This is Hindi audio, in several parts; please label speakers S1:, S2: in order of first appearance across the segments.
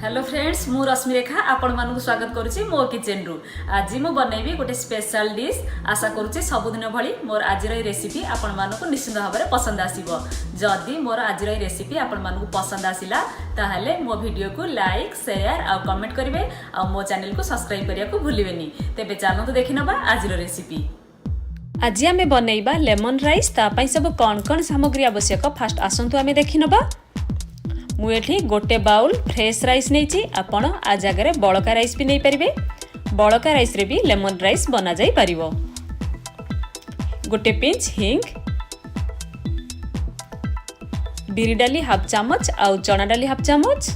S1: हेलो फ्रेंड्स मु रश्मि रेखा आपण मानक स्वागत करुच्ची मो किचन रु। आज मु बनैबी गोटे स्पेशल डिश। आशा करुच्ची सबुदिन भली मोर आज रेसिपी आपण मानक निश्चित भाव में पसंद आसीबो। जदि मोर आज रेसिपी आपण मानक पसंद आसिला ताहले मो वीडियो को लाइक शेयर और कमेंट करेंगे और मो चैनल को सब्सक्राइब करिया को भूलिबेनी। तेबे चलतु देखि नबा आज रेसिपी। आज आमे बनैबा लेमन राइस। तापाई सब कौन कौन सामग्री आवश्यक फास्ट आसंतु आमे देखि नबा। मुझे गोटे बाउल फ्रेश राइस नहीं आपण आ जगह बड़का राइस भी नहीं पारे। बड़का राइस रे भी लेमन राइस बना जाई परिवो। गोटे पिंच हिंग, बिरी डाली हाफ चामच आउ चना डाली हाफ चामच,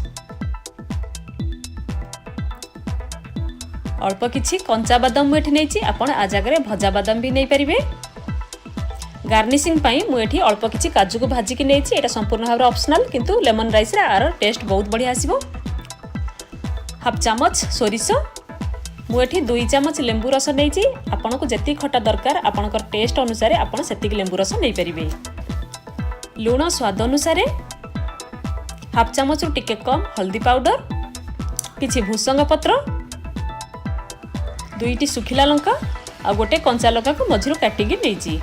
S1: अल्प किछि कंचा बादाम मुझे नहीं आपण आ जगह भजा बादाम भी नहीं पारे। गार्निशिंग पाई मुझे अल्प किछि काजू को भाजिकी नहीं एटा संपूर्ण भाव ऑप्शनल किंतु लेमन राइस रे आर टेस्ट बहुत बढ़िया आसीबो। हाफ चामच सोरिष, मुझे 2 चामच लेंबू रस नहीं आपन को जति खटा दरकार आपनकर टेस्ट अनुसार आपन सेतिक लेंबू रस नहीं परिबे। लूण स्वाद अनुसार, हाफ चामच रु टिके कम हल्दी पाउडर, किछि भूसंग पत्र, 2टी सुखिला लंका आ गोटे कंचा लंका को मझिरो काटिकी नहीं।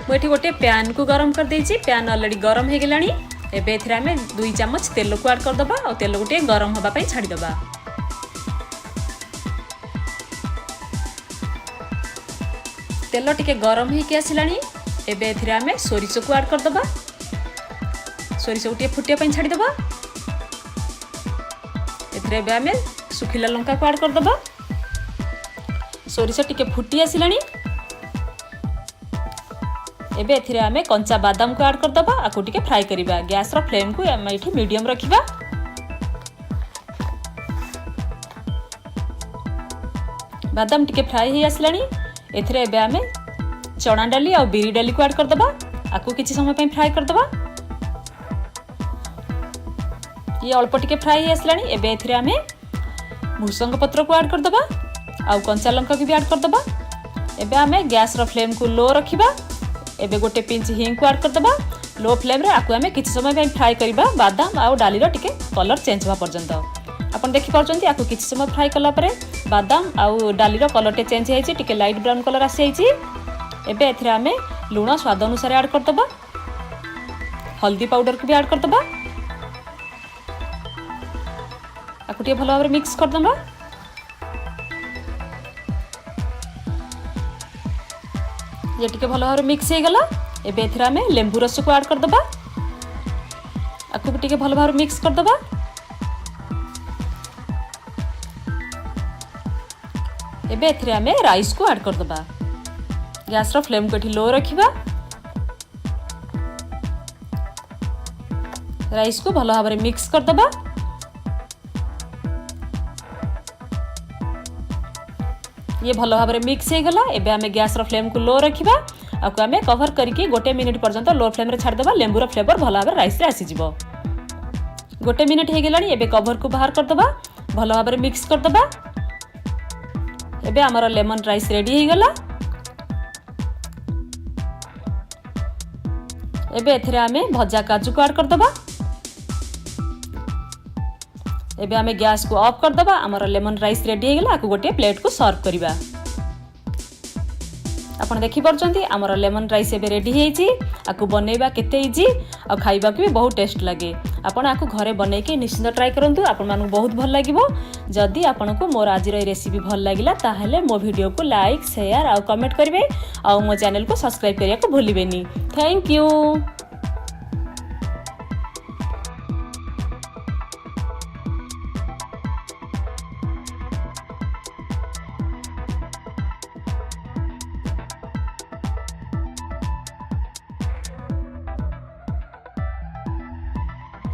S1: मुझे गोटे पैन को गरम कर देछि। पैन ऑलरेडी गरम हो गलानी। एबे एथिरा में 2 चामच तेल को ऐड कर दबा और तेल गोटे गरम होबा पई छाडी दबा। तेल टिके गरम हो के आसिलानी। एबे एथिरा में सोरिष को ऐड कर दबा। सोरिष गोटे फुटिया पई छाडी दबा। एथिरा एबे हमें सुखिला लंका को ऐड कर दबा। सोरिष टिके फुटी आसिलानी। एबे एथिरे आमे कंचा बादाम को ऐड कर दबा। आकु टिके फ्राई करिबा। गैस रो फ्लेम को आमे इठी मीडियम रखिबा। बादाम टिके फ्राई हे आसलानी। एथिरे एबे आमे चना डाली और बिरी डाली को ऐड कर दबा। आकु किछि समय पई फ्राई कर दबा। ये अल्प टिके फ्राई हे आसलानी। एबे एथिरे आमे भूसंग पत्र को ऐड कर दबा और कंचा लंका को भी ऐड कर दबा। एबे आमे गैस रो फ्लेम को लो रखिबा। एबे गोटे पिंच हिंग को ऐड कर दबा। लो फ्लेम रे आकु हमें किछि समय पे फ्राई करिबा। बादाम आ डाली रो टिके कलर चेंज होवा पर्यंत आपण देखि परचंती। आकु किछि समय फ्राई कला परे बादाम आ डाली रो कलर टे चेंज हेछि, टिके लाइट ब्राउन कलर आसी हेछि। एबे एथिरा हमें लूण स्वाद अनुसार ऐड कर दबा। हल्दी पाउडर को भी ऐड कर दबा। आकु टिके भलो भाबरे मिक्स कर दबा। ये टिके भलो भाबरे मिक्स हे गला। एबे एथिरा में लेंबू रस को ऐड कर दबा। आकु टिके भलो भाबरे मिक्स कर दबा। एबे एथिरा में राइस को ऐड कर दबा। गैस रो फ्लेम को एठी लो रखिबा। राइस को भलो भाबरे मिक्स कर दबा। ये भलो भाबरे मिक्स हे गला। एबे हमें गैस रो फ्लेम को लो रखिबा। आकु हमें कवर करके गोटे मिनिट पर्यंत लो फ्लेम रे छाड़ दबा। लेंबू रो फ्लेवर भलो भाबरे राइस रे आसी जिवो। गोटे मिनिट हे गेलानी। एबे कवर को बाहर कर दबा। भलो भाबरे मिक्स कर दबा। एबे हमर लेमन राइस रेडी हे गला। एबे एथिरे हमें भजा काजू को ऐड कर दबा। एबे हमें गैस को ऑफ कर दबा। हमर लेमन राइस रेडी हे गेला। आकु गोटे प्लेट को सर्व करिबा। आपण देखि परचंती हमर लेमन राइस एबे रेडी हेछि। आकु बनेबा केते इजी आ खाइबा के भी बहुत टेस्ट लागे। आपण आकु घरे बनै के निश्चित ट्राई करंतु। आपण मानु बहुत भल लागिवो। जदि आपण को मोर आज रे रेसिपी भल लागिला ताहले मो वीडियो को लाइक शेयर और कमेंट करिवे और मो चैनल को सब्सक्राइब करिया को भूलिबेनी। Thank you.